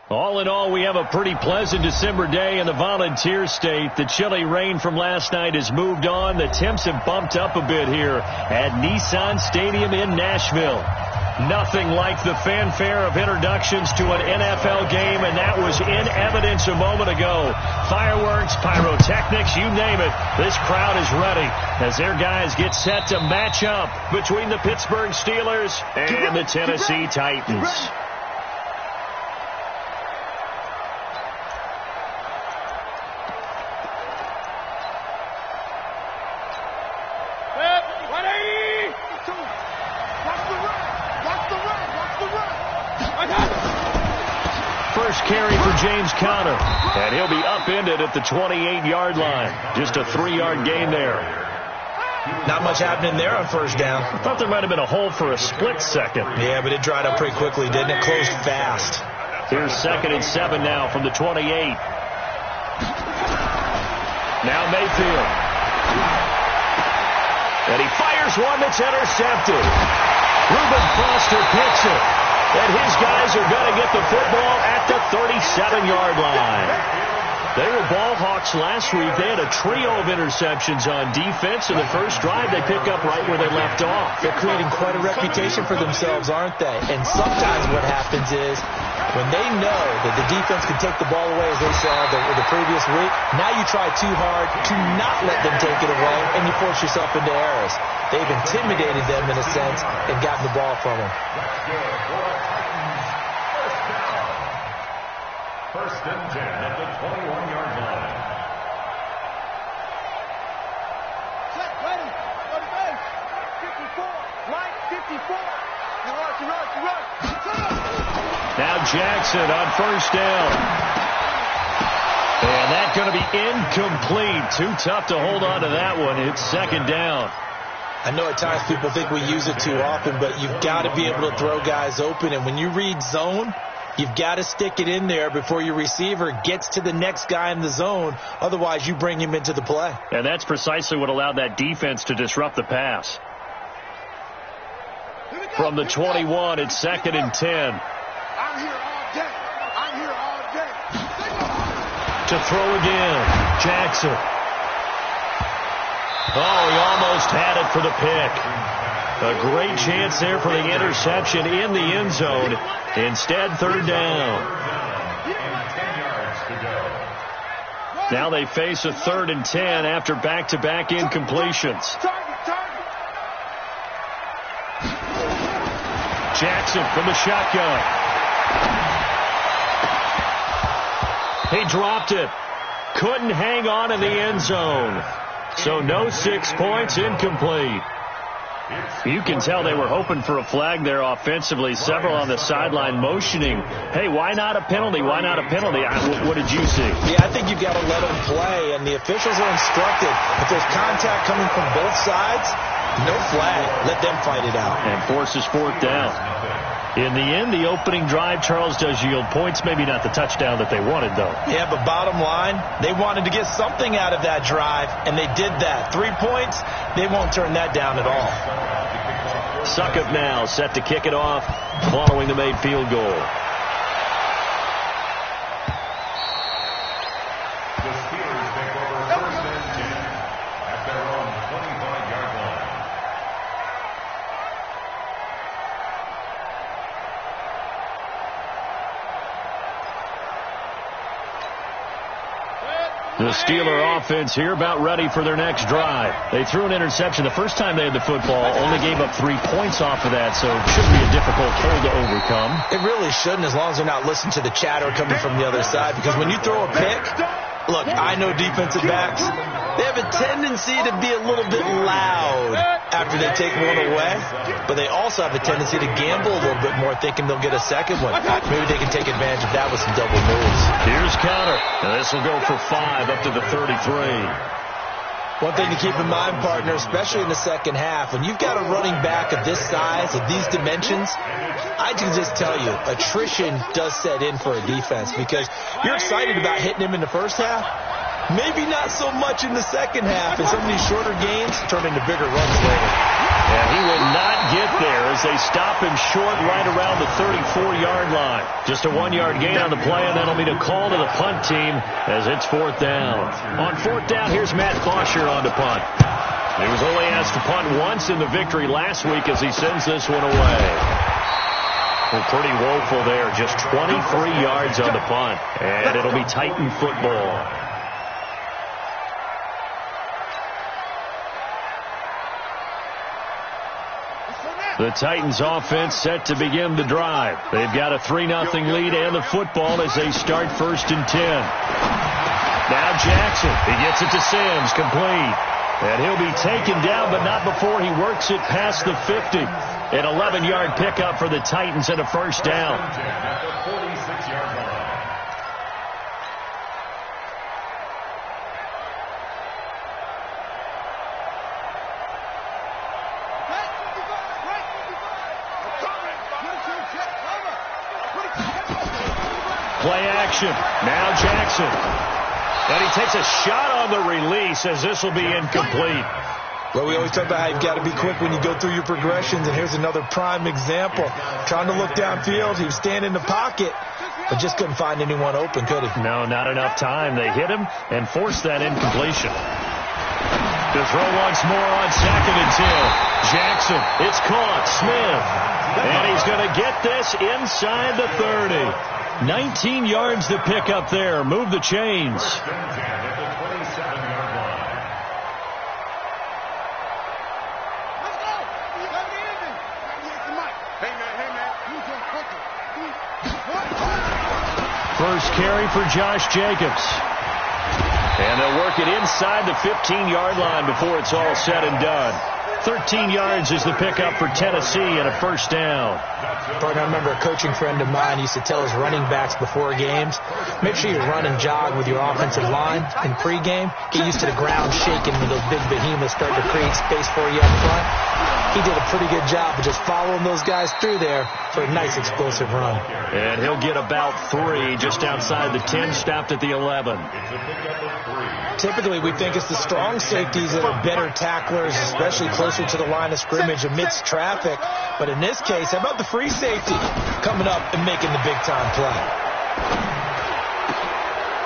All in all, we have a pretty pleasant December day in the Volunteer State. The chilly rain from last night has moved on. The temps have bumped up a bit here at Nissan Stadium in Nashville. Nothing like the fanfare of introductions to an NFL game, and that was in evidence a moment ago. Fireworks, pyrotechnics, you name it. This crowd is ready as their guys get set to match up between the Pittsburgh Steelers and the Tennessee Titans. First carry for James Conner, and he'll be upended at the 28-yard line. Just a 3-yard gain there. Not much happening there on first down. I thought there might have been a hole for a split second. Yeah, but it dried up pretty quickly, didn't it? Closed fast. Here's 2nd and 7 now from the 28. Now Mayfield. And he fires one that's intercepted. Reuben Foster picks it. And his guys are going to get the football at the 37-yard line. They were ball hawks last week. They had a trio of interceptions on defense. In the first drive, they pick up right where they left off. They're creating quite a reputation for themselves, aren't they? And sometimes what happens is when they know that the defense can take the ball away, as they saw the previous week, now you try too hard to not let them take it away, and you force yourself into errors. They've intimidated them in a sense and gotten the ball from them. First and 10 at the 21-yard line. Set, ready, go to base. 54, right, 54. You run. Now Jackson on first down. And that's going to be incomplete. Too tough to hold on to that one. It's 2nd down. I know at times people think we use it too often, but you've got to be able to throw guys open. And when you read zone, you've got to stick it in there before your receiver gets to the next guy in the zone. Otherwise, you bring him into the play. And that's precisely what allowed that defense to disrupt the pass. From the 21, it's 2nd and 10. I'm here all day. To throw again, Jackson. Oh, he almost had it for the pick. A great chance there for the interception in the end zone. Instead, 3rd down. Now they face a 3rd and 10 after back-to-back incompletions. Jackson from the shotgun. He dropped it. Couldn't hang on in the end zone. So no 6 points, incomplete. You can tell they were hoping for a flag there offensively. Several on the sideline motioning, hey, why not a penalty? Why not a penalty? What did you see? Yeah, I think you've got to let them play, and the officials are instructed. If there's contact coming from both sides, no flag. Let them fight it out. And forces 4th down. In the end, the opening drive, Charles, does yield points. Maybe not the touchdown that they wanted, though. Yeah, but bottom line, they wanted to get something out of that drive, and they did that. 3 points, they won't turn that down at all. Succop now set to kick it off following the made field goal. The Steelers take over 1st and 10 at their own 25-yard line. The Steeler offense here about ready for their next drive. They threw an interception the first time they had the football, only gave up 3 points off of that, so it shouldn't be a difficult hole to overcome. It really shouldn't, as long as they're not listening to the chatter coming from the other side, because when you throw a pick, look, I know defensive backs, they have a tendency to be a little bit loud after they take one away, but they also have a tendency to gamble a little bit more, thinking they'll get a second one. Maybe they can take advantage of that with some double moves. Here's Conner. And this will go for 5 up to the 33. One thing to keep in mind, partner, especially in the second half, when you've got a running back of this size, of these dimensions, I can just tell you, attrition does set in for a defense, because you're excited about hitting him in the first half, Maybe not so much in the second half, and some of these shorter games turn into bigger runs later. And he will not get there as they stop him short right around the 34-yard line. Just a 1-yard gain on the play, and that'll be a call to the punt team as it's 4th down. On 4th down, here's Matt Bosher on to punt. He was only asked to punt once in the victory last week as he sends this one away. Well, pretty woeful there. Just 23 yards on the punt, and it'll be Titan football. The Titans offense set to begin the drive. They've got a 3-0 lead and the football as they start 1st and 10. Now Jackson. He gets it to Sims. Complete. And he'll be taken down, but not before he works it past the 50. An 11-yard pickup for the Titans and a 1st down. Play action. Now Jackson. And he takes a shot on the release as this will be incomplete. Well, we always talk about how you've got to be quick when you go through your progressions, and here's another prime example. Trying to look downfield, he was standing in the pocket, but just couldn't find anyone open, could he? No, not enough time. They hit him and forced that incompletion. To throw once more on 2nd and 10. Jackson, it's caught. Smith. And he's going to get this inside the 30. 19 yards to pick up there. Move the chains. First carry for Josh Jacobs. And they'll work it inside the 15-yard line before it's all said and done. 13 yards is the pickup for Tennessee and a 1st down. Partner, I remember a coaching friend of mine used to tell his running backs before games, make sure you run and jog with your offensive line in pregame. Get used to the ground shaking when those big behemoths start to create space for you up front. He did a pretty good job of just following those guys through there for a nice explosive run. And he'll get about 3 just outside the 10, stopped at the 11. Typically, we think it's the strong safeties that are better tacklers, especially closer to the line of scrimmage amidst traffic. But in this case, how about the free safety coming up and making the big-time play?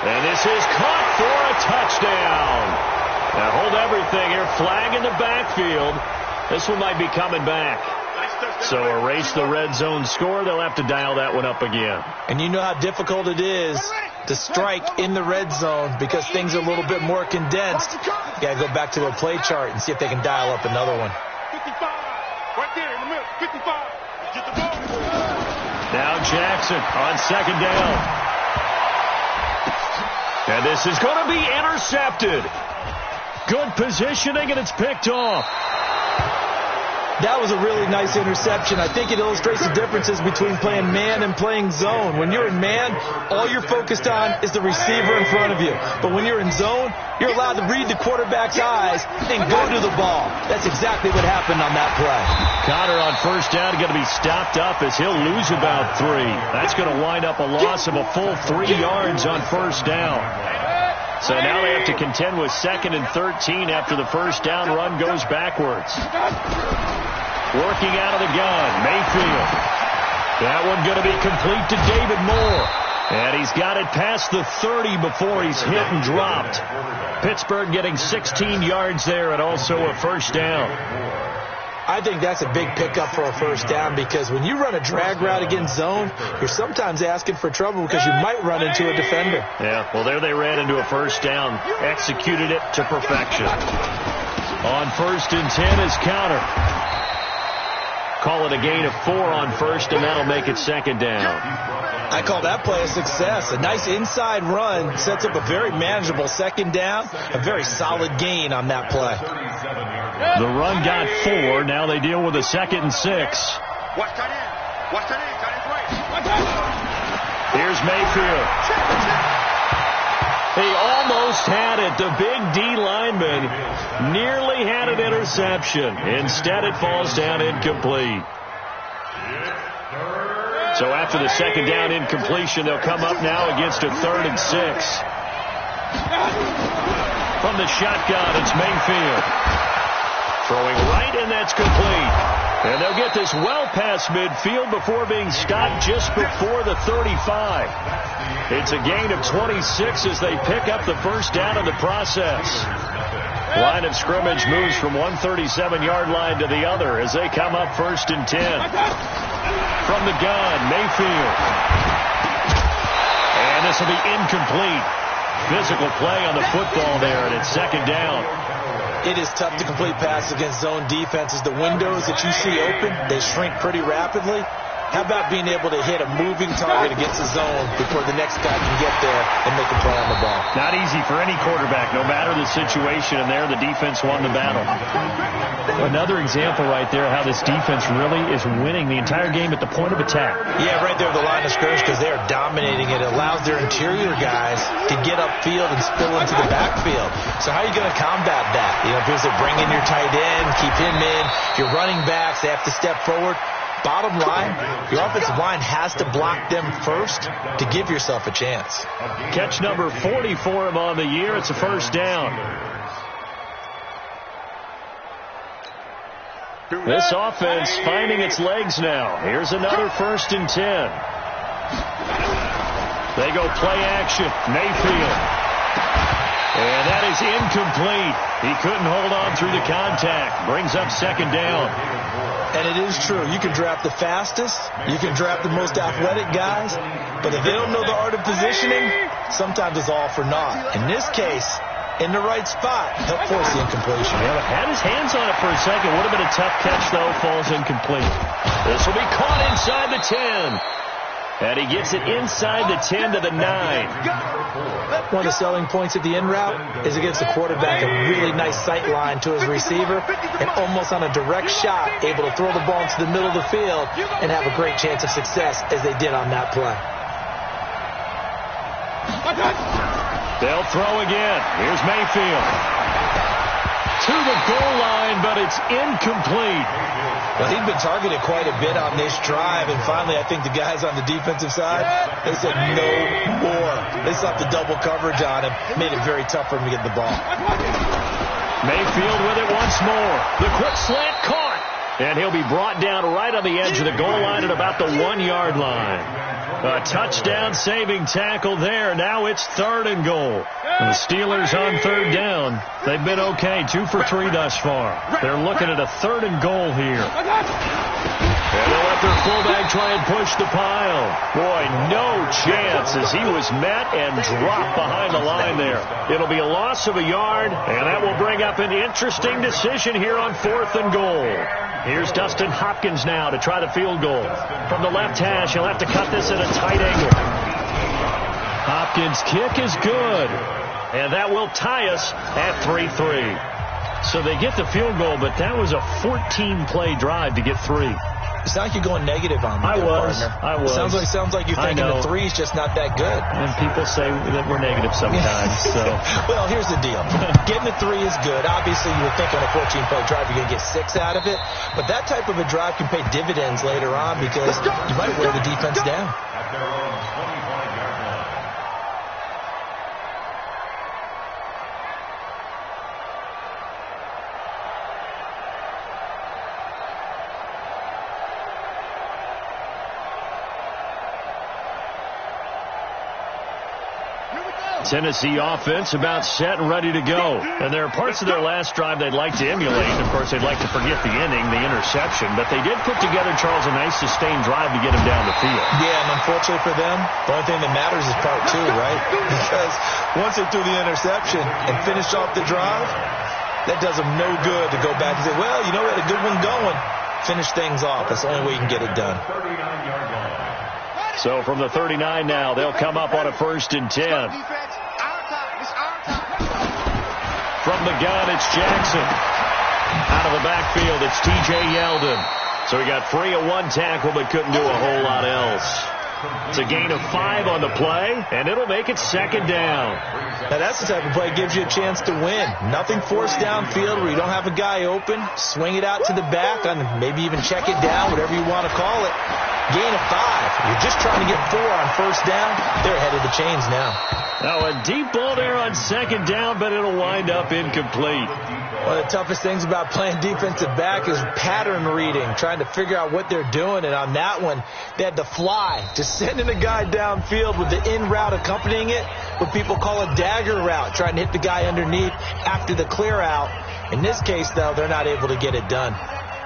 And this is caught for a touchdown. Now hold everything here. Flag in the backfield. This one might be coming back. So erase the red zone score. They'll have to dial that one up again. And you know how difficult it is to strike in the red zone because things are a little bit more condensed. You got to go back to their play chart and see if they can dial up another one. 55. Right there in the middle. 55. Get the ball. Now Jackson on 2nd down. And this is going to be intercepted. Good positioning, and it's picked off. That was a really nice interception. I think it illustrates the differences between playing man and playing zone. When you're in man, all you're focused on is the receiver in front of you. But when you're in zone, you're allowed to read the quarterback's eyes and go to the ball. That's exactly what happened on that play. Connor on 1st down going to be stopped up as he'll lose about 3. That's going to wind up a loss of a full 3 yards on 1st down. So now they have to contend with 2nd and 13 after the 1st down run goes backwards. Working out of the gun, Mayfield. That one going to be complete to David Moore. And he's got it past the 30 before he's hit and dropped. Pittsburgh getting 16 yards there and also a 1st down. I think that's a big pickup for a 1st down because when you run a drag route against zone, you're sometimes asking for trouble because you might run into a defender. Yeah, well, there they ran into a 1st down. Executed it to perfection. On 1st and 10 is Counter. Call it a gain of 4 on 1st, and that'll make it 2nd down. I call that play a success. A nice inside run sets up a very manageable 2nd down, a very solid gain on that play. The run got 4. Now they deal with a 2nd and 6. Watch that in. Watch that in. Here's Mayfield. He almost had it. The big D lineman nearly had an interception. Instead, it falls down incomplete. So after the 2nd down incompletion, they'll come up now against a 3rd and 6. the shotgun, it's Mayfield. Throwing right, and that's complete. And they'll get this well past midfield before being stopped just before the 35. It's a gain of 26 as they pick up the first down in the process. Line of scrimmage moves from one 37-yard line to the other as they come up 1st and 10. From the gun, Mayfield. And this will be incomplete. Physical play on the football there, and it's 2nd down. It is tough to complete passes against zone defenses. The windows that you see open, they shrink pretty rapidly. How about being able to hit a moving target against a zone before the next guy can get there and make a play on the ball? Not easy for any quarterback, no matter the situation, and there the defense won the battle. Another example right there how this defense really is winning the entire game at the point of attack. Yeah, right there at the line of scrimmage because they are dominating it. It allows their interior guys to get upfield and spill into the backfield. So how are you going to combat that? You know, because they bring in your tight end, keep him in. Your running backs, they have to step forward. Bottom line, your offensive line has to block them first to give yourself a chance. Catch number 40 for him on the year. It's a 1st down. This offense finding its legs now. Here's another 1st and 10. They go play action. Mayfield. And that is incomplete. He couldn't hold on through the contact. Brings up 2nd down. And it is true. You can draft the fastest. You can draft the most athletic guys. But if they don't know the art of positioning, sometimes it's all for naught. In this case, in the right spot, he'll force the incompletion. Yeah, had his hands on it for a second. Would have been a tough catch, though. Falls incomplete. This will be caught inside the 10. And he gets it inside the 10 to the 9. One of the selling points of the in route is against the quarterback, a really nice sight line to his receiver, and almost on a direct shot, able to throw the ball into the middle of the field and have a great chance of success as they did on that play. They'll throw again. Here's Mayfield. To the goal line, but it's incomplete. Well, he'd been targeted quite a bit on this drive, and finally I think the guys on the defensive side, they said no more. They slapped the double coverage on him, made it very tough for him to get the ball. Mayfield with it once more. The quick slant caught, and he'll be brought down right on the edge of the goal line at about the 1-yard line. A touchdown saving tackle there. Now it's 3rd and goal. And the Steelers on 3rd down. They've been okay, 2 for 3 thus far. They're looking at a 3rd and goal here. And they'll let their fullback try and push the pile. Boy, no chance as he was met and dropped behind the line there. It'll be a loss of a yard, and that will bring up an interesting decision here on 4th and goal. Here's Dustin Hopkins now to try the field goal. From the left hash, he'll have to cut this at a tight angle. Hopkins' kick is good, and that will tie us at 3-3. So they get the field goal, but that was a 14-play drive to get 3. It's not like you're going negative on me. I was. Sounds like you're thinking the 3's just not that good. And people say that we're negative sometimes. So. Well, here's the deal. Getting the 3 is good. Obviously, you would think on a 14-play drive you're going to get 6 out of it. But that type of a drive can pay dividends later on because you might wear the defense down. At their own 25-yard line. Tennessee offense about set and ready to go. And there are parts of their last drive they'd like to emulate. Of course, they'd like to forget the inning, the interception. But they did put together, Charles, a nice sustained drive to get him down the field. Yeah, and unfortunately for them, the only thing that matters is part 2, right? Because once they threw the interception and finished off the drive, that does them no good to go back and say, well, you know, we had a good one going. Finish things off. That's the only way you can get it done. 39-yard line. So from the 39 now, they'll come up on a 1st and 10. From the gun, it's Jackson. Out of the backfield, it's T.J. Yeldon. So he got free of 1 tackle, but couldn't do a whole lot else. It's a gain of 5 on the play, and it'll make it second down. Now, that's the type of play that gives you a chance to win. Nothing forced downfield where you don't have a guy open. Swing it out to the back, and maybe even check it down, whatever you want to call it. Gain of 5. You're just trying to get 4 on first down. They're ahead of the chains now. Now, a deep ball there on second down, but it'll wind up incomplete. One of the toughest things about playing defensive back is pattern reading, trying to figure out what they're doing. And on that one, they had to fly, just sending a guy downfield with the in route accompanying it, what people call a dagger route, trying to hit the guy underneath after the clear out. In this case, though, they're not able to get it done.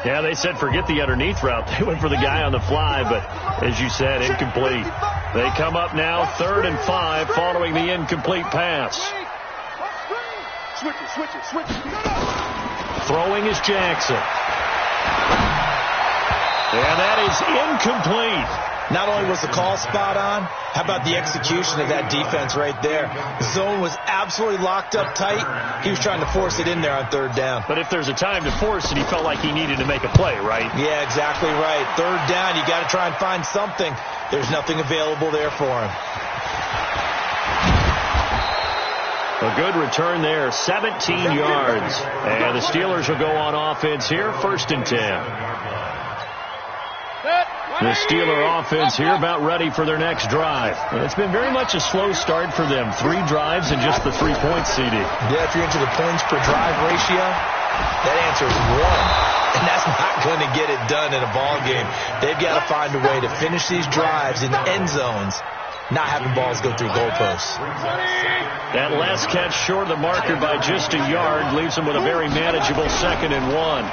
Yeah, they said forget the underneath route. They went for the guy on the fly, but as you said, incomplete. They come up now 3rd and 5 following the incomplete pass. Switch it. Throwing is Jackson. And that is incomplete. Not only was the call spot on, how about the execution of that defense right there? The zone was absolutely locked up tight. He was trying to force it in there on 3rd down. But if there's a time to force it, he felt like he needed to make a play, right? Yeah, exactly right. 3rd down, you got to try and find something. There's nothing available there for him. A good return there, 17 yards. And the Steelers will go on offense here, 1st and 10. The Steeler offense here about ready for their next drive. It's been very much a slow start for them. 3 drives and just the 3-point CD. Yeah, if you're into the points per drive ratio, that answer is 1. And that's not going to get it done in a ball game. They've got to find a way to finish these drives in the end zones, not having balls go through goalposts. That last catch short of the marker by just a yard leaves them with a very manageable 2nd and 1.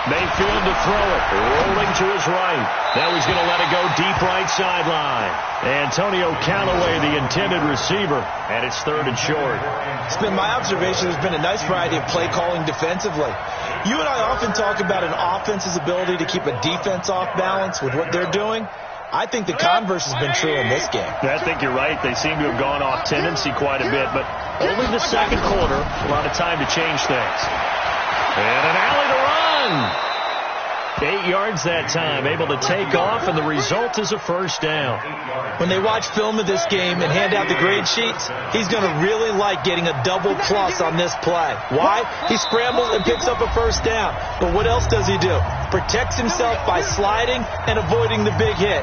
Mayfield to throw it, rolling to his right. Now he's going to let it go deep right sideline. Antonio Callaway, the intended receiver, and it's 3rd and short. It's been my observation there's been a nice variety of play calling defensively. You and I often talk about an offense's ability to keep a defense off balance with what they're doing. I think the converse has been true in this game. I think you're right. They seem to have gone off tendency quite a bit, but only the second quarter, a lot of time to change things. And an alley to run. 8 yards that time, able to take off, and the result is a first down. When they watch film of this game and hand out the grade sheets, he's going to really like getting a double plus on this play. Why? He scrambles and picks up a first down. But what else does he do? Protects himself by sliding and avoiding the big hit.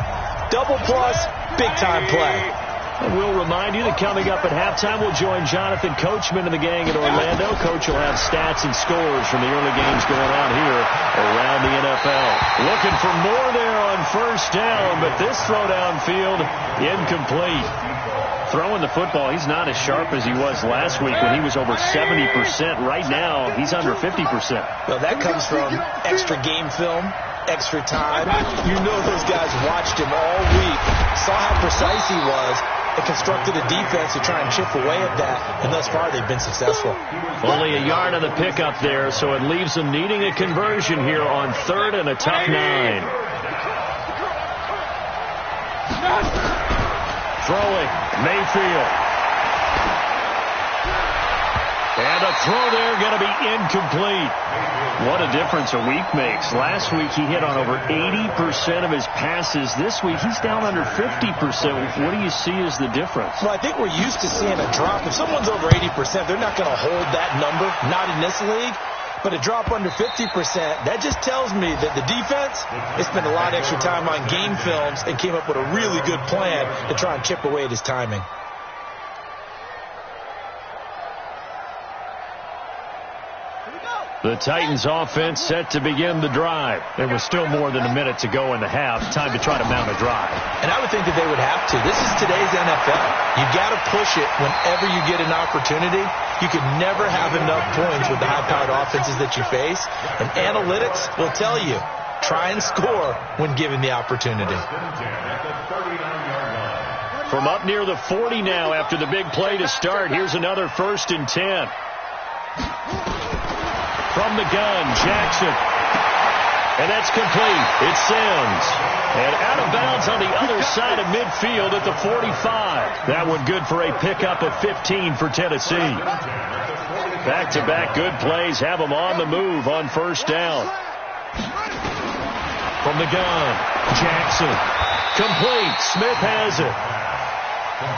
Double plus, big-time play. And we'll remind you that coming up at halftime, we'll join Jonathan Coachman and the gang in Orlando. Coach will have stats and scores from the early games going on here around the NFL. Looking for more there on first down, but this throw downfield incomplete. Throwing the football, he's not as sharp as he was last week when he was over 70%. Right now, he's under 50%. Well, that comes from extra game film, extra time. You know those guys watched him all week, saw how precise he was, and constructed a defense to try and chip away at that, and thus far they've been successful. Only a yard on the pickup there, so it leaves them needing a conversion here on 3rd and a tough 9. Throwing, Mayfield. And a throw there going to be incomplete. What a difference a week makes. Last week he hit on over 80% of his passes. This week he's down under 50%. What do you see as the difference? Well, I think we're used to seeing a drop. If someone's over 80%, they're not going to hold that number, not in this league. But a drop under 50%, that just tells me that the defense has spent a lot of extra time on game films and came up with a really good plan to try and chip away at his timing. The Titans offense set to begin the drive. There was still more than a minute to go in the half. Time to try to mount a drive. And I would think that they would have to. This is today's NFL. You got to push it whenever you get an opportunity. You can never have enough points with the high-powered offenses that you face. And analytics will tell you, try and score when given the opportunity. From up near the 40 now after the big play to start, here's another 1st and 10. From the gun, Jackson. And that's complete. It's Sims. And out of bounds on the other side of midfield at the 45. That one good for a pickup of 15 for Tennessee. Back-to-back good plays have them on the move on first down. from the gun. Jackson. Complete. Smith has it.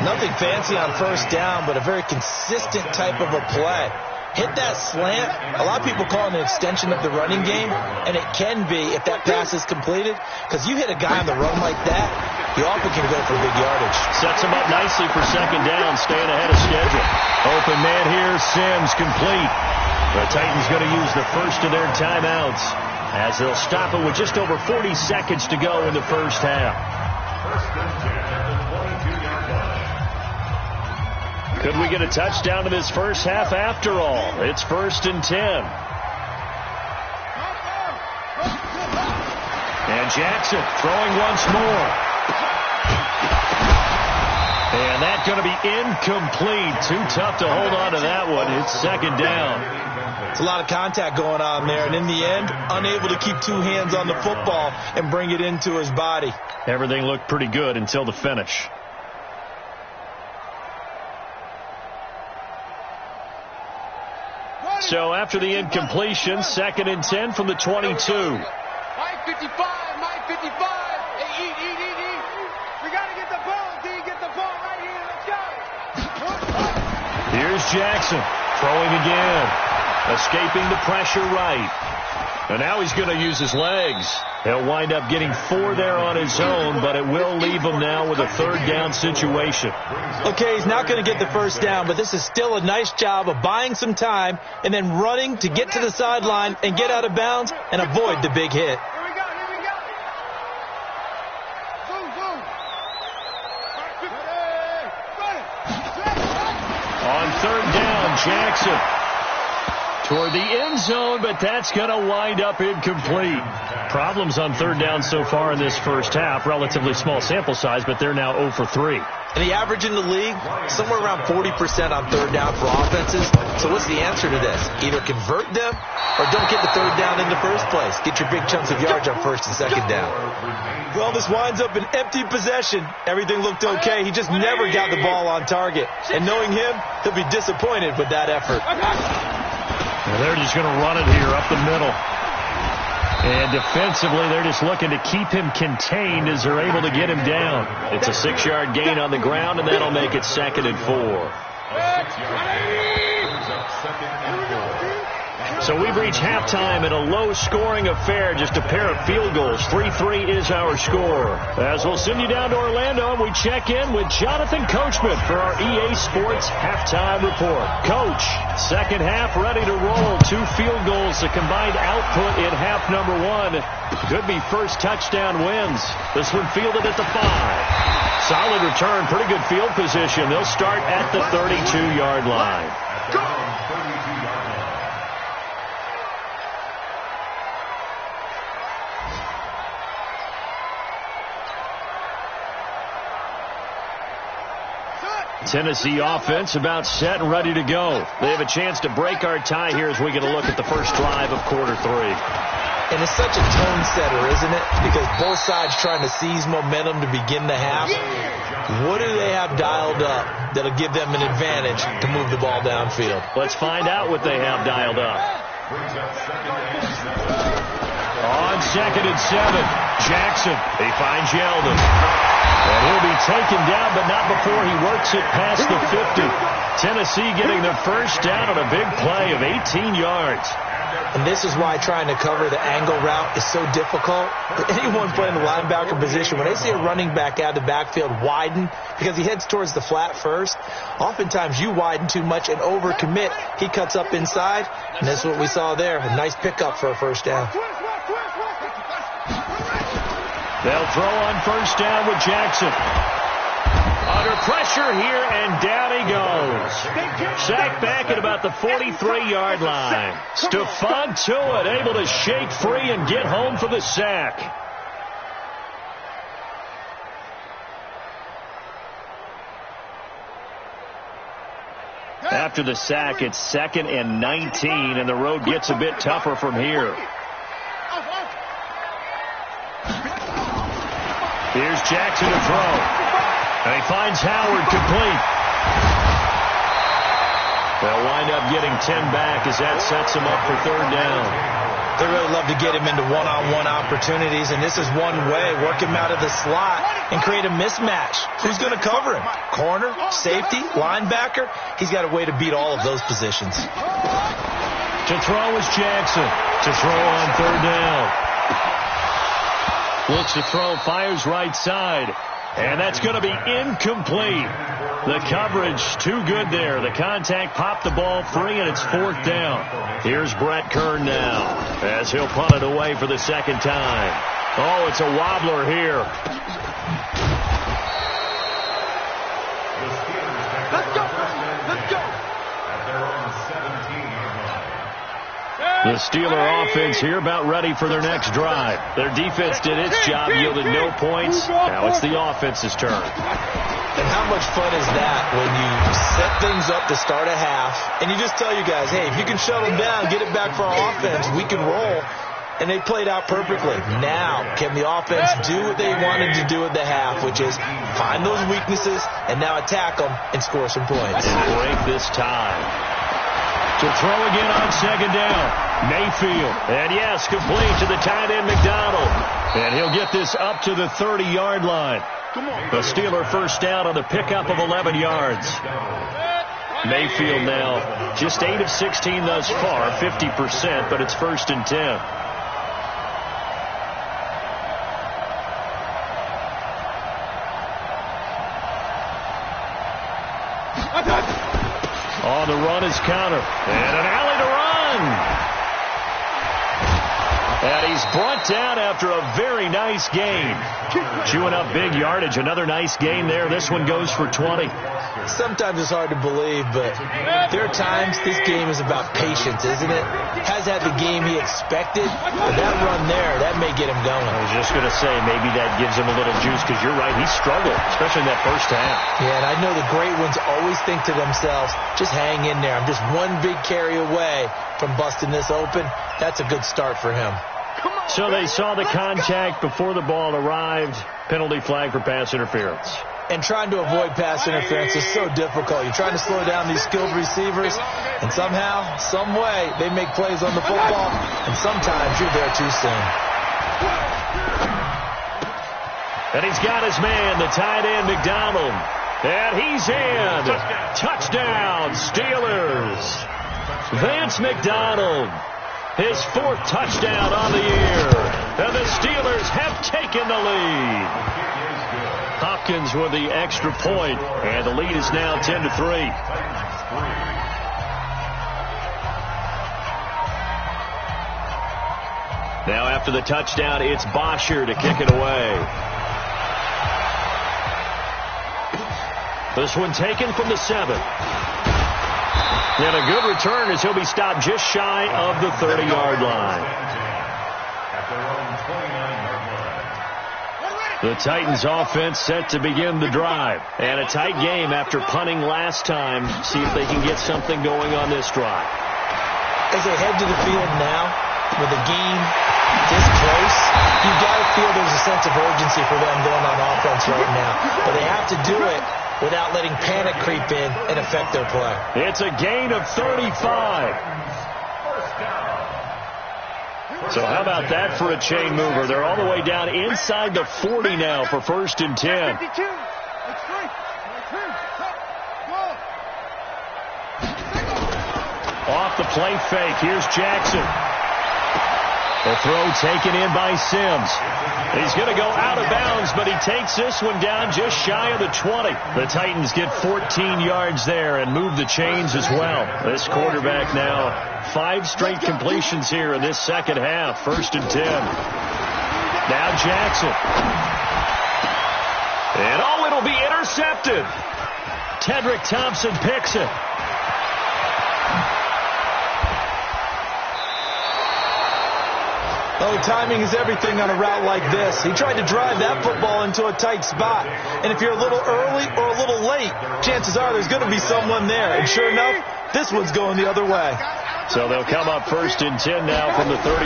Nothing fancy on first down, but a very consistent type of a play. Hit that slant. A lot of people call it an extension of the running game, and it can be if that pass is completed, because you hit a guy on the run like that, you often can go for big yardage. Sets him up nicely for second down, staying ahead of schedule. Open man here, Sims, complete. The Titans going to use the first of their timeouts as they'll stop it with just over 40 seconds to go in the first half. First and 10 at the 22-yard line. Could we get a touchdown to this first half after all? It's first and 10. And Jackson throwing once more. And that's going to be incomplete. Too tough to hold on to that one. It's second down. It's a lot of contact going on there, and in the end, unable to keep two hands on the football and bring it into his body. Everything looked pretty good until the finish. So after the incompletion, second and 10 from the 22. Mike 55, Mike 55. Hey, eat. We got to get the ball, D. Get the ball right here. Let's go. Here's Jackson throwing again. Escaping the pressure right. And now he's going to use his legs. He'll wind up getting 4 there on his own, but it will leave him now with a third down situation. Okay, he's not going to get the first down, but this is still a nice job of buying some time and then running to get to the sideline and get out of bounds and avoid the big hit. Here we go. Boom. On third down, Jackson toward the end zone, but that's going to wind up incomplete. Problems on third down so far in this first half. Relatively small sample size, but they're now 0 for 3. And the average in the league, somewhere around 40% on third down for offenses. So what's the answer to this? Either convert them or don't get the third down in the first place. Get your big chunks of yards on first and second down. Well, this winds up an empty possession. Everything looked okay. He just never got the ball on target. And knowing him, he'll be disappointed with that effort. Well, they're just going to run it here up the middle. And defensively, they're just looking to keep him contained as they're able to get him down. It's a 6-yard gain on the ground, and that'll make it second and 4. So we've reached halftime in a low-scoring affair, just a pair of field goals. 3-3 is our score. As we'll send you down to Orlando, and we check in with Jonathan Coachman for our EA Sports Halftime Report. Coach, second half ready to roll. 2 field goals, the combined output in half number 1. Could be first touchdown wins. This one fielded at the 5. Solid return, pretty good field position. They'll start at the 32-yard line. Tennessee offense about set and ready to go. They have a chance to break our tie here as we get a look at the first drive of quarter 3. And it's such a tone setter, isn't it? Because both sides trying to seize momentum to begin the half. What do they have dialed up that'll give them an advantage to move the ball downfield? Let's find out what they have dialed up. On second and 7, Jackson. He finds Yeldon. And he'll be taken down, but not before he works it past the 50. Tennessee getting the first down on a big play of 18 yards. And this is why trying to cover the angle route is so difficult. For anyone playing the linebacker position, when they see a running back out of the backfield widen because he heads towards the flat first, oftentimes you widen too much and overcommit. He cuts up inside, and that's what we saw there. A nice pickup for a first down. They'll throw on first down with Jackson. Under pressure here, and down he goes. Sacked back at about the 43-yard line. Stephon Tuitt able to shake free and get home for the sack. After the sack, it's second and 19, and the road gets a bit tougher from here. Here's Jackson to throw. And he finds Howard complete. They'll wind up getting 10 back as that sets him up for third down. They really love to get him into one-on-one opportunities, and this is one way. Work him out of the slot and create a mismatch. Who's going to cover him? Corner, safety, linebacker? He's got a way to beat all of those positions. To throw is Jackson. To throw on third down. Looks to throw, fires right side. And that's going to be incomplete. The coverage too good there. The contact popped the ball free, and it's fourth down. Here's Brett Kern now as he'll punt it away for the second time. Oh, it's a wobbler here. Let's go. Let's go. At their own 17-yard line. The Steeler offense here about ready for their next drive. Their defense did its job, yielded no points. Now it's the offense's turn. And how much fun is that when you set things up to start a half, and you just tell you guys, hey, if you can shut them down, get it back for our offense, we can roll. And they played out perfectly. Now, can the offense do what they wanted to do at the half, which is find those weaknesses and now attack them and score some points. And break this tie. To throw again on second down. Mayfield. And yes, complete to the tight end McDonald. And he'll get this up to the 30-yard line. The Steeler first down on the pickup of 11 yards. Mayfield now just 8 of 16 thus far, 50%, but it's 1st and 10. On the run is Counter. And an alley to run. And he's brought down after a very nice gain. Chewing up big yardage. Another nice gain there. This one goes for 20. Sometimes it's hard to believe, but there are times this game is about patience, isn't it? Has had the game he expected, but that run there, that may get him going. I was just going to say, maybe that gives him a little juice, because you're right, he struggled, especially in that first half. Yeah, and I know the great ones always think to themselves, just hang in there. I'm just one big carry away from busting this open. That's a good start for him. So they saw the contact before the ball arrived. Penalty flag for pass interference. And trying to avoid pass interference is so difficult. You're trying to slow down these skilled receivers, and somehow, some way, they make plays on the football, and sometimes you're there too soon. And he's got his man, the tight end, McDonald. And he's in. Touchdown, Steelers. Vance McDonald. His 4th touchdown on the year. And the Steelers have taken the lead. Hopkins with the extra point, and the lead is now 10-3. Now after the touchdown, it's Bosher to kick it away. This one taken from the 7. And a good return as he'll be stopped just shy of the 30-yard line. The Titans offense set to begin the drive. And a tight game after punting last time. See if they can get something going on this drive. As they head to the field now, with the game this close, you've got to feel there's a sense of urgency for them going on offense right now. But they have to do it without letting panic creep in and affect their play. It's a gain of 35. So how about that for a chain mover? They're all the way down inside the 40 now for 1st and 10. Off the play fake. Here's Jackson. The throw taken in by Sims. He's going to go out of bounds, but he takes this one down just shy of the 20. The Titans get 14 yards there and move the chains as well. This quarterback now 5 straight completions here in this second half. 1st and 10. Now Jackson. And oh, it'll be intercepted. Tedrick Thompson picks it. Oh, timing is everything on a route like this. He tried to drive that football into a tight spot. And if you're a little early or a little late, chances are there's going to be someone there. And sure enough, this one's going the other way. So they'll come up 1st and 10 now from the 33.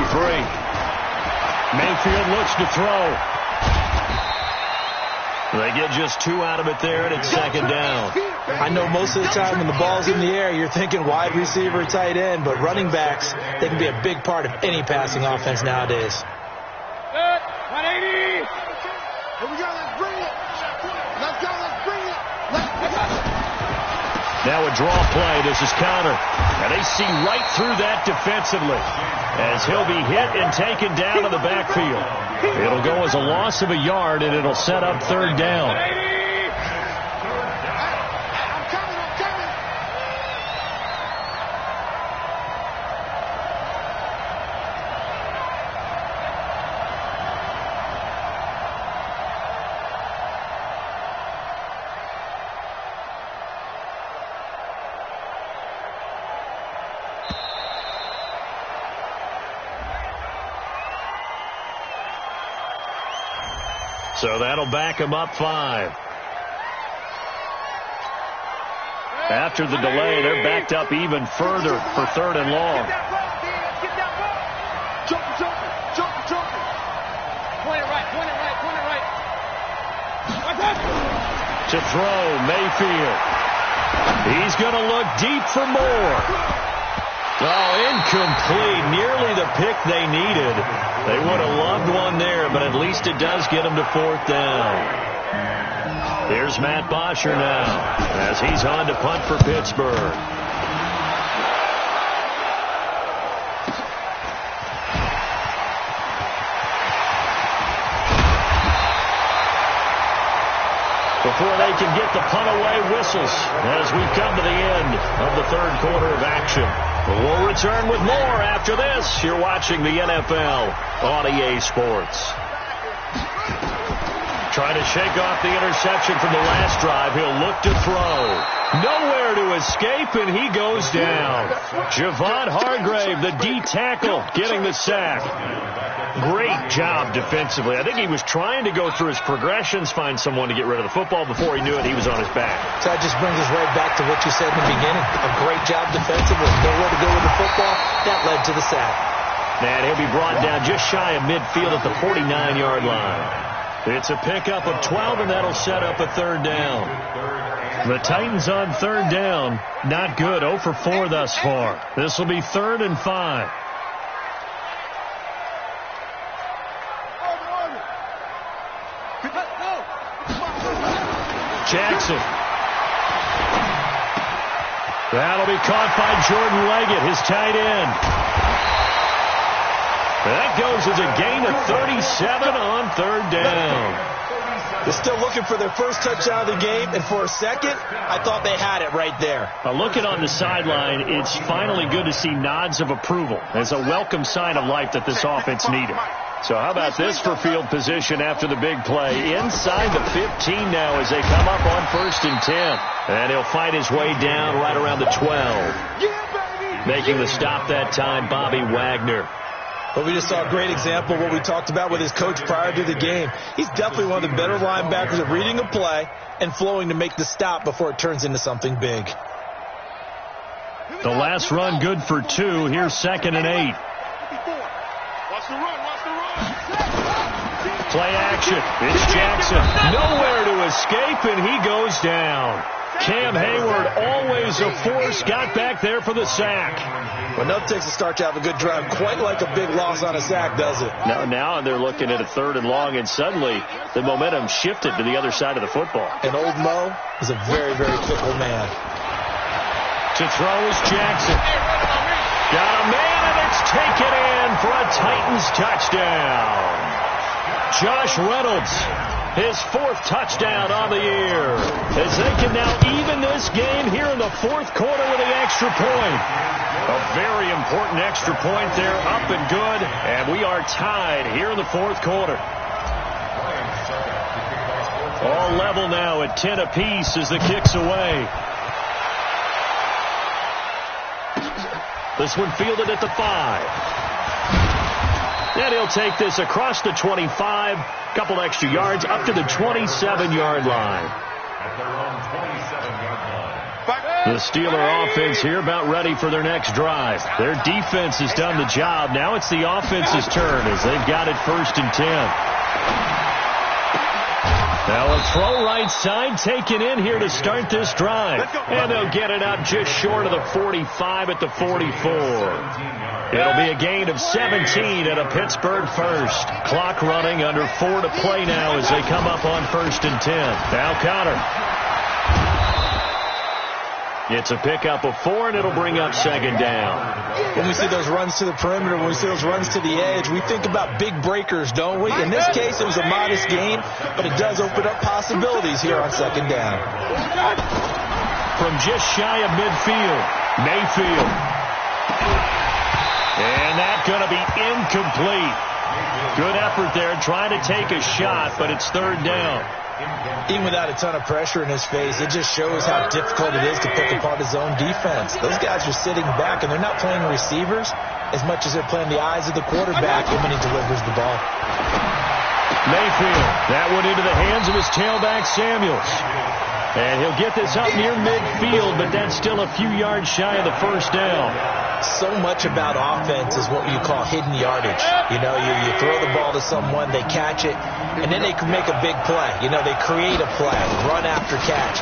Mayfield looks to throw. They get just 2 out of it there, and it's 2nd down. I know most of the time when the ball's in the air, you're thinking wide receiver, tight end, but running backs, they can be a big part of any passing offense nowadays. 180. Here we go. Let's bring it. Let's go. Let's bring it. Now a draw play. This is counter. And they see right through that defensively as he'll be hit and taken down in the backfield. It'll go as a loss of a yard, and it'll set up third down. So that'll back him up 5. After the delay, they're backed up even further for third and long. Get that ball. Jump. Point it right. To throw, Mayfield. He's going to look deep for more. Oh, incomplete. Nearly the pick they needed. They would have loved one there, but at least it does get them to fourth down. Here's Matt Bosher now as he's on to punt for Pittsburgh. Before they can get the punt away, whistles as we come to the end of the third quarter of action. We'll return with more after this. You're watching the NFL on EA Sports. Trying to shake off the interception from the last drive. He'll look to throw. Nowhere to escape, and he goes down. Javon Hargrave, the D tackle, getting the sack. Great job defensively. I think he was trying to go through his progressions, find someone to get rid of the football. Before he knew it, he was on his back. So that just brings us right back to what you said in the beginning. A great job defensively. Nowhere to go with the football. That led to the sack. And he'll be brought down just shy of midfield at the 49-yard line. It's a pickup of 12, and that'll set up a third down. The Titans on third down. Not good. 0 for 4 thus far. This will be 3rd and 5. Jackson. That'll be caught by Jordan Leggett, his tight end. That goes as a gain of 37 on third down. They're still looking for their first touchdown of the game, and for a second, I thought they had it right there. Looking on the sideline, it's finally good to see nods of approval. It's a welcome sign of life that this offense needed. So how about this for field position after the big play? Inside the 15 now as they come up on 1st and 10. And he'll fight his way down right around the 12. Making the stop that time, Bobby Wagner. But we just saw a great example of what we talked about with his coach prior to the game. He's definitely one of the better linebackers at reading a play and flowing to make the stop before it turns into something big. The last run good for 2. Here's 2nd and 8. Play action. It's Jackson. Nowhere to escape, and he goes down. Cam Hayward, always a force, got back there for the sack. Well, enough takes a start to have a good drive. Quite like a big loss on a sack, does it? Now they're looking at a 3rd and long, and suddenly the momentum shifted to the other side of the football. And old Mo is a very, very fickle man. To throw is Jackson. Got a man, and it's taken in for a Titans touchdown. Josh Reynolds, his 4th touchdown on the year, as they can now even this game here in the 4th quarter with the extra point. A very important extra point there, up and good, and we are tied here in the 4th quarter. All level now at 10 apiece as the kick's away. This one fielded at the 5. And he'll take this across the 25, couple extra yards, up to the 27-yard line. The Steeler offense here about ready for their next drive. Their defense has done the job. Now it's the offense's turn as they've got it 1st and 10. Now a throw right side taken in here to start this drive. And they'll get it up just short of the 45 at the 44. It'll be a gain of 17 and a Pittsburgh first. Clock running, under 4 to play now as they come up on 1st and 10. Now Connor. It's a pickup of 4, and it'll bring up 2nd down. When we see those runs to the perimeter, when we see those runs to the edge, we think about big breakers, don't we? In this case, it was a modest gain, but it does open up possibilities here on 2nd down. From just shy of midfield, Mayfield. And that's going to be incomplete. Good effort there trying to take a shot, but it's 3rd down. Even without a ton of pressure in his face, it just shows how difficult it is to pick apart his own defense. Those guys are sitting back, and they're not playing receivers as much as they're playing the eyes of the quarterback when he delivers the ball. Mayfield, that one into the hands of his tailback, Samuels. And he'll get this up near midfield, but that's still a few yards shy of the 1st down. So much about offense is what you call hidden yardage. You know, you throw the ball to someone, they catch it, and then they can make a big play. You know, they create a play, run after catch.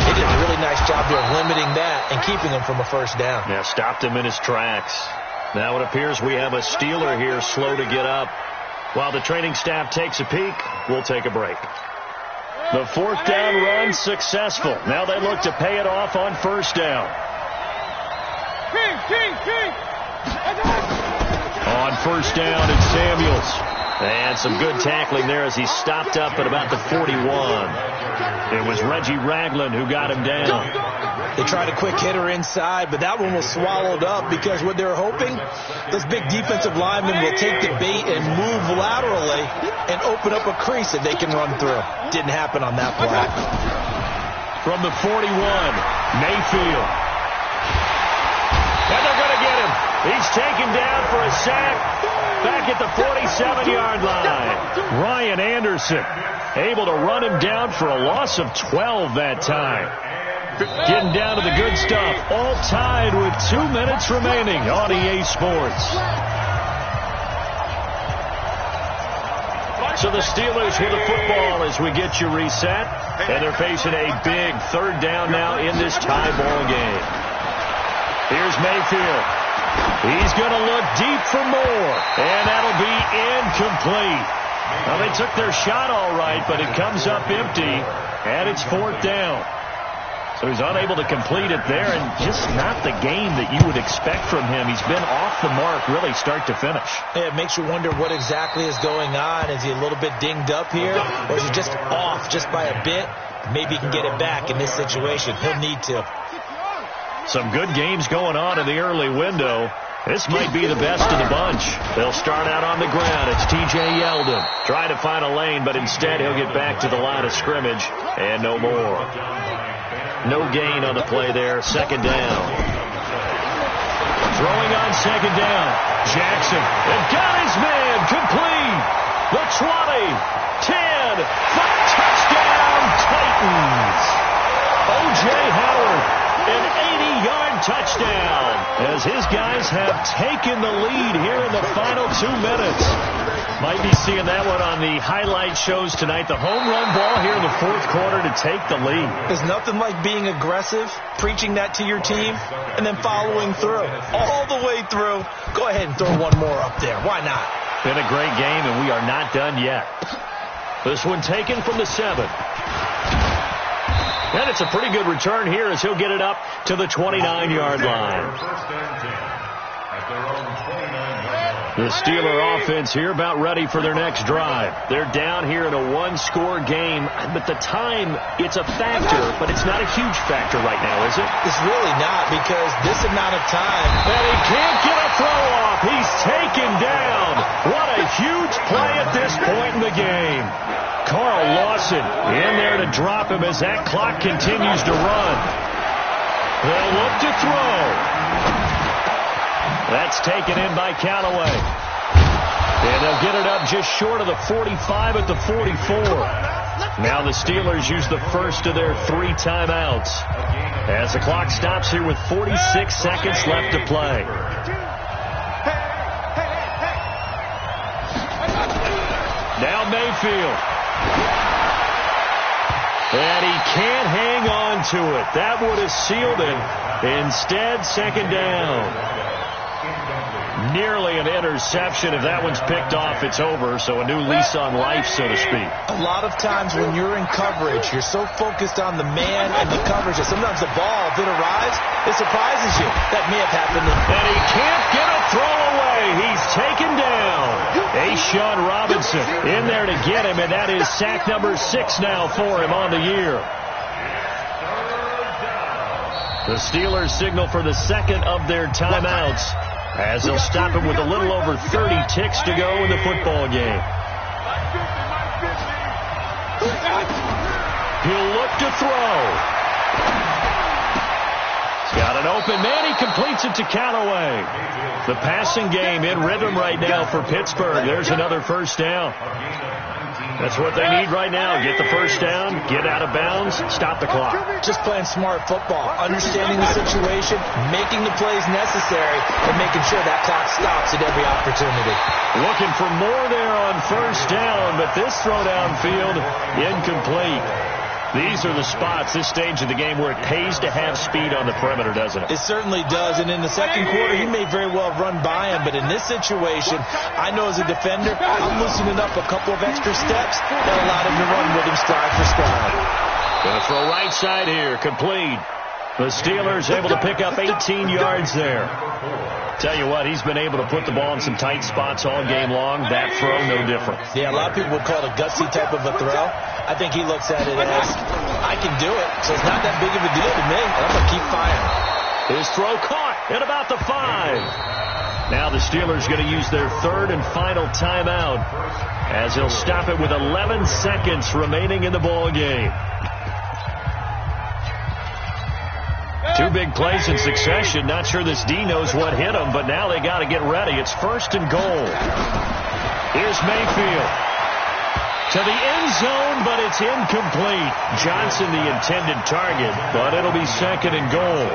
They did a really nice job there of limiting that and keeping him from a 1st down. Yeah, stopped him in his tracks. Now it appears we have a Steeler here slow to get up. While the training staff takes a peek, we'll take a break. The 4th down run successful. Now they look to pay it off on 1st down. On 1st down, it's Samuels. And some good tackling there as he stopped up at about the 41. It was Reggie Ragland who got him down. They tried a quick hitter inside, but that one was swallowed up because what they were hoping, those big defensive linemen will take the bait and move laterally and open up a crease that they can run through. Didn't happen on that play. From the 41, Mayfield. And they're going to get him. He's taken down for a sack back at the 47-yard line. Ryan Anderson able to run him down for a loss of 12 that time. Getting down to the good stuff. All tied with 2 minutes remaining on EA Sports. So the Steelers with the football as we get you reset. And they're facing a big 3rd down now in this tie ball game. Here's Mayfield. He's going to look deep for more. And that'll be incomplete. Now, they took their shot all right, but it comes up empty. And it's 4th down. So he's unable to complete it there, and just not the game that you would expect from him. He's been off the mark really start to finish. Yeah, it makes you wonder what exactly is going on. Is he a little bit dinged up here, or is he just off just by a bit? Maybe he can get it back in this situation. He'll need to. Some good games going on in the early window. This might be the best of the bunch. They'll start out on the ground. It's T.J. Yeldon. Trying to find a lane, but instead he'll get back to the line of scrimmage, and no more. No gain on the play there. 2nd down. Throwing on 2nd down. Jackson. They've got his man. Complete. The 20. 10. 5. Touchdown, Titans. O.J. Howard. An 80-yard touchdown as his guys have taken the lead here in the final 2 minutes. Might be seeing that one on the highlight shows tonight. The home run ball here in the 4th quarter to take the lead. There's nothing like being aggressive, preaching that to your team, and then following through. All the way through. Go ahead and throw one more up there. Why not? Been a great game, and we are not done yet. This one taken from the 7. And it's a pretty good return here as he'll get it up to the 29-yard line. The Steeler offense here about ready for their next drive. They're down here in a 1-score game, but the time, it's a factor, but it's not a huge factor right now, is it? It's really not, because this amount of time. And he can't get a throw off. He's taken down. What a huge play at this point in the game. Carl Lawson in there to drop him as that clock continues to run. They'll look to throw. That's taken in by Callaway. And they'll get it up just short of the 45 at the 44. Now the Steelers use the first of their 3 timeouts as the clock stops here with 46 seconds left to play. Now Mayfield. And he can't hang on to it. That would have sealed it. Instead, second down. Nearly an interception. If that one's picked off, it's over. So a new lease on life, so to speak. A lot of times when you're in coverage, you're so focused on the man and the coverage that sometimes the ball, if it arrives, it surprises you. That may have happened. And he can't get a throw away. He's taken down. Sean Robinson in there to get him, and that is sack number 6 now for him on the year. The Steelers signal for the second of their timeouts, as they'll stop him with a little over 30 ticks to go in the football game. He'll look to throw. He's got an open man. He completes it to Callaway. The passing game in rhythm right now for Pittsburgh. There's another first down. That's what they need right now. Get the first down, get out of bounds, stop the clock. Just playing smart football, understanding the situation, making the plays necessary, and making sure that clock stops at every opportunity. Looking for more there on first down, but this throw downfield, incomplete. These are the spots, this stage of the game, where it pays to have speed on the perimeter, doesn't it? It certainly does, and in the second quarter, he may very well run by him, but in this situation, I know as a defender, I'm loosening up a couple of extra steps that allowed him to run with him stride for stride. Gonna throw right side here, complete. The Steelers able to pick up 18 yards there. Tell you what, he's been able to put the ball in some tight spots all game long. That throw, no different. Yeah, a lot of people would call it a gutsy type of a throw. I think he looks at it as, I can do it, so it's not that big of a deal to me. I'm going to keep firing. His throw caught at about the 5. Now the Steelers going to use their third and final timeout, as they'll stop it with 11 seconds remaining in the ball game. Two big plays in succession. Not sure this D knows what hit him, but now they got to get ready. It's first and goal. Here's Mayfield to the end zone, but it's incomplete. Johnson the intended target, but it'll be second and goal.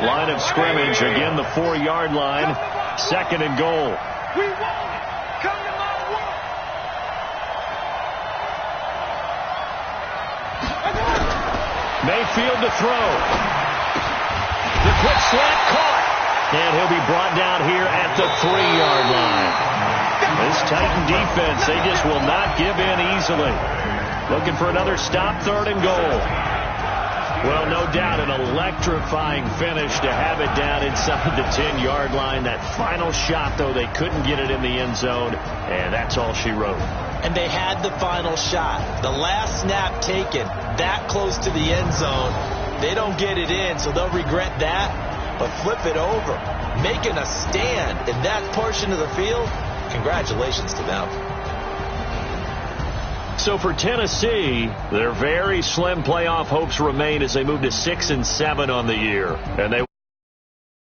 Line of scrimmage, again the 4-yard line. Second and goal. We won it. Come to my world. Mayfield to throw. The quick slant caught. And he'll be brought down here at the 3-yard line. This Titan defense, they just will not give in easily. Looking for another stop, third and goal. Well, no doubt an electrifying finish to have it down inside the 10-yard line. That final shot, though, they couldn't get it in the end zone, and that's all she wrote. And they had the final shot. The last snap taken that close to the end zone. They don't get it in, so they'll regret that, but flip it over. Making a stand in that portion of the field, congratulations to them. So for Tennessee, their very slim playoff hopes remain as they move to 6-7 on the year. And they